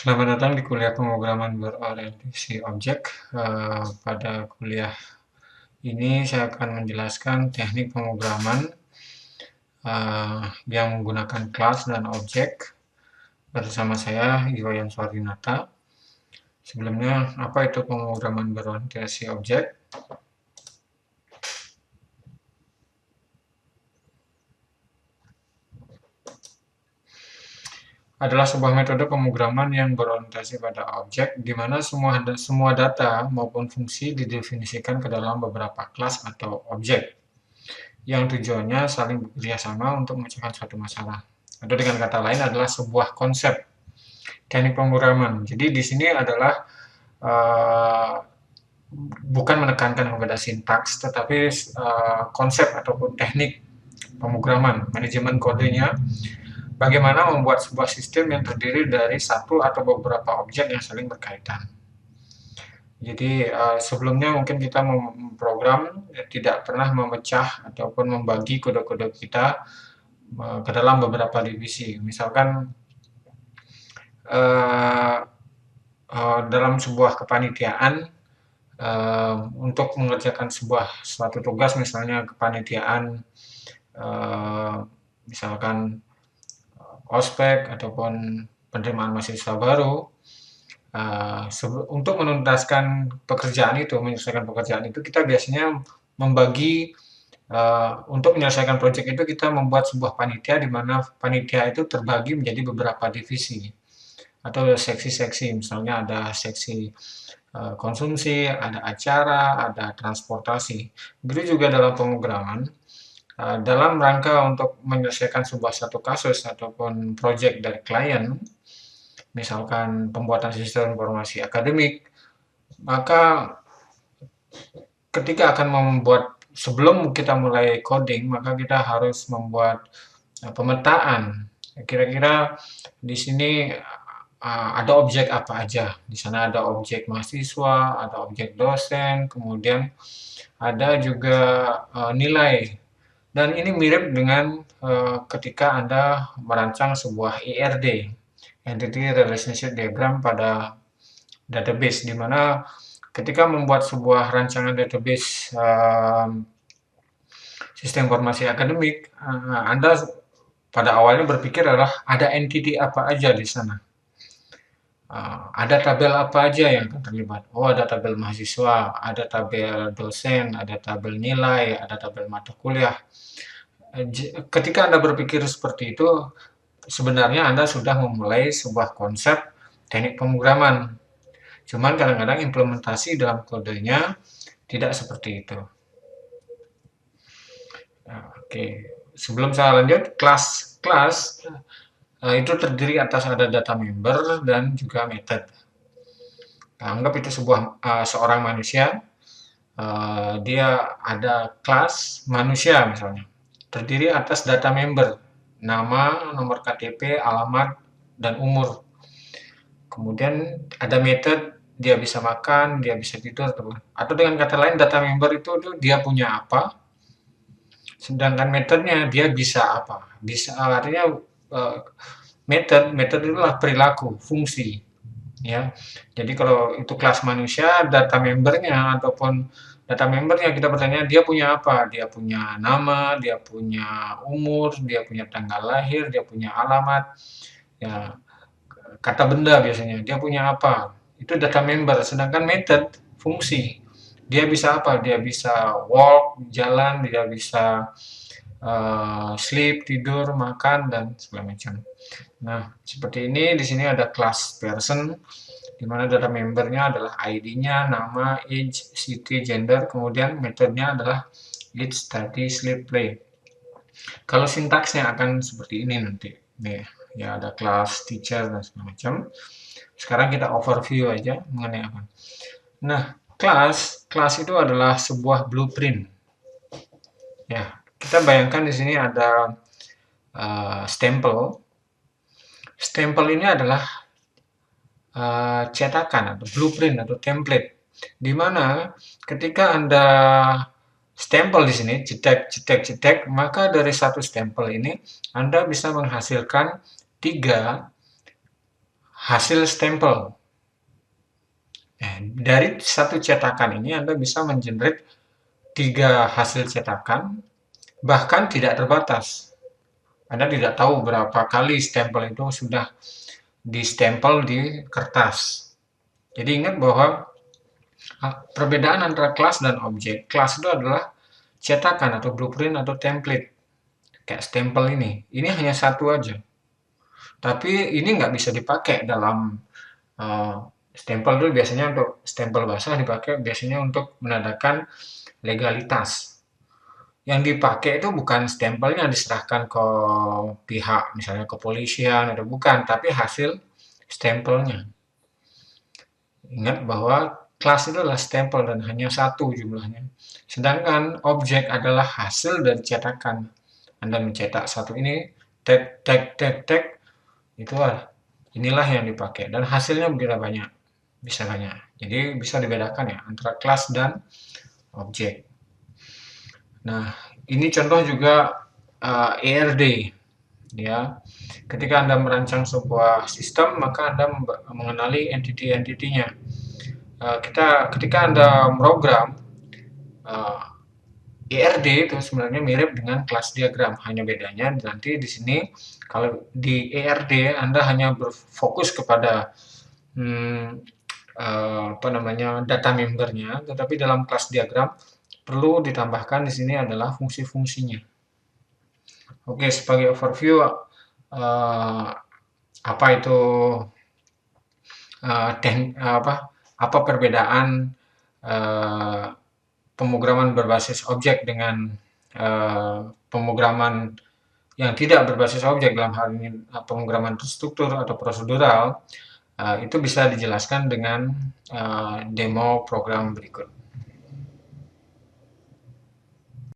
Selamat datang di kuliah pemrograman berorientasi objek. Pada kuliah ini saya akan menjelaskan teknik pemrograman yang menggunakan kelas dan objek bersama saya Iwayan Suardinata. Sebelumnya, apa itu pemrograman berorientasi objek? Adalah sebuah metode pemrograman yang berorientasi pada objek, di mana semua data maupun fungsi didefinisikan ke dalam beberapa kelas atau objek, yang tujuannya saling bekerja sama untuk memecahkan suatu masalah. Atau dengan kata lain adalah sebuah konsep teknik pemrograman. Jadi di sini adalah uh, bukan menekankan kepada sintaks, tetapi konsep ataupun teknik pemrograman, manajemen kodenya, bagaimana membuat sebuah sistem yang terdiri dari satu atau beberapa objek yang saling berkaitan. Jadi sebelumnya mungkin kita memprogram tidak pernah memecah ataupun membagi kode-kode kita ke dalam beberapa divisi. Misalkan dalam sebuah kepanitiaan untuk mengerjakan suatu tugas, misalnya kepanitiaan misalkan ospek ataupun penerimaan mahasiswa baru. Untuk menuntaskan pekerjaan itu, menyelesaikan pekerjaan itu, kita biasanya membagi untuk menyelesaikan proyek itu kita membuat sebuah panitia di mana panitia itu terbagi menjadi beberapa divisi atau seksi-seksi. Misalnya ada seksi konsumsi, ada acara, ada transportasi. Begitu juga dalam pemrograman. Dalam rangka untuk menyelesaikan satu kasus ataupun proyek dari klien, misalkan pembuatan sistem informasi akademik, maka ketika akan sebelum kita mulai coding, maka kita harus membuat pemetaan. Kira-kira di sini ada objek apa aja. Di sana ada objek mahasiswa, ada objek dosen, kemudian ada juga nilai. Dan ini mirip dengan ketika Anda merancang sebuah IRD, Entity Relationship Diagram, pada database, di mana ketika membuat sebuah rancangan database sistem informasi akademik, Anda pada awalnya berpikir adalah ada entity apa aja di sana. Ada tabel apa aja yang akan terlibat? Oh, ada tabel mahasiswa, ada tabel dosen, ada tabel nilai, ada tabel mata kuliah. Ketika Anda berpikir seperti itu, sebenarnya Anda sudah memulai sebuah konsep teknik pemrograman. Cuman kadang-kadang implementasi dalam kodenya tidak seperti itu. Oke, sebelum saya lanjut, kelas itu terdiri atas ada data member dan juga method. Anggap itu seorang manusia, dia ada kelas manusia misalnya, terdiri atas data member, nama, nomor KTP, alamat, dan umur. Kemudian ada method, dia bisa makan, dia bisa tidur, atau dengan kata lain data member itu dia punya apa, sedangkan metodenya dia bisa apa. Bisa artinya metode itulah perilaku, fungsi, ya. Jadi kalau itu kelas manusia, data membernya kita bertanya dia punya apa, dia punya nama, dia punya umur, dia punya tanggal lahir, dia punya alamat, ya, kata benda biasanya, dia punya apa, itu data member. Sedangkan method, fungsi, dia bisa apa, dia bisa walk, jalan, dia bisa sleep, tidur, makan, dan segala macam. Nah, seperti ini di sini ada kelas person, di mana data membernya adalah ID-nya, nama, age, city, gender, kemudian metodenya adalah eat, study, sleep, play. Kalau sintaksnya akan seperti ini nanti. Nih, ya ada kelas teacher dan segala macam. Sekarang kita overview aja mengenai apa. Nah, kelas itu adalah sebuah blueprint. Ya, kita bayangkan di sini ada stempel. Stempel ini adalah cetakan atau blueprint atau template, di mana ketika Anda stempel di sini, cetek, maka dari satu stempel ini Anda bisa menghasilkan 3 hasil stempel. Dari satu cetakan ini Anda bisa mengenerate 3 hasil cetakan, bahkan tidak terbatas. Anda tidak tahu berapa kali stempel itu sudah distempel di kertas. Jadi ingat bahwa perbedaan antara kelas dan objek. Kelas itu adalah cetakan atau blueprint atau template. Kayak stempel ini. Ini hanya satu aja. Tapi ini nggak bisa dipakai dalam stempel itu biasanya untuk stempel basah dipakai biasanya untuk menandakan legalitas. Yang dipakai itu bukan stempelnya diserahkan ke pihak, misalnya kepolisian atau bukan, tapi hasil stempelnya. Ingat bahwa kelas itu adalah stempel dan hanya satu jumlahnya. Sedangkan objek adalah hasil dari cetakan. Anda mencetak satu ini, tag, tag, tag, tag, inilah yang dipakai. Dan hasilnya bisa banyak. Bisa banyak. Jadi bisa dibedakan ya antara kelas dan objek. Nah, ini contoh juga ERD. Ya, ketika Anda merancang sebuah sistem, maka Anda mengenali entity-entitinya. Ketika Anda program, ERD itu sebenarnya mirip dengan kelas diagram, hanya bedanya nanti di sini kalau di ERD Anda hanya berfokus kepada data membernya, tetapi dalam kelas diagram perlu ditambahkan di sini adalah fungsi-fungsinya. Oke, sebagai overview apa itu apa perbedaan pemrograman berbasis objek dengan pemrograman yang tidak berbasis objek, dalam hal ini pemrograman terstruktur atau prosedural, itu bisa dijelaskan dengan demo program berikut.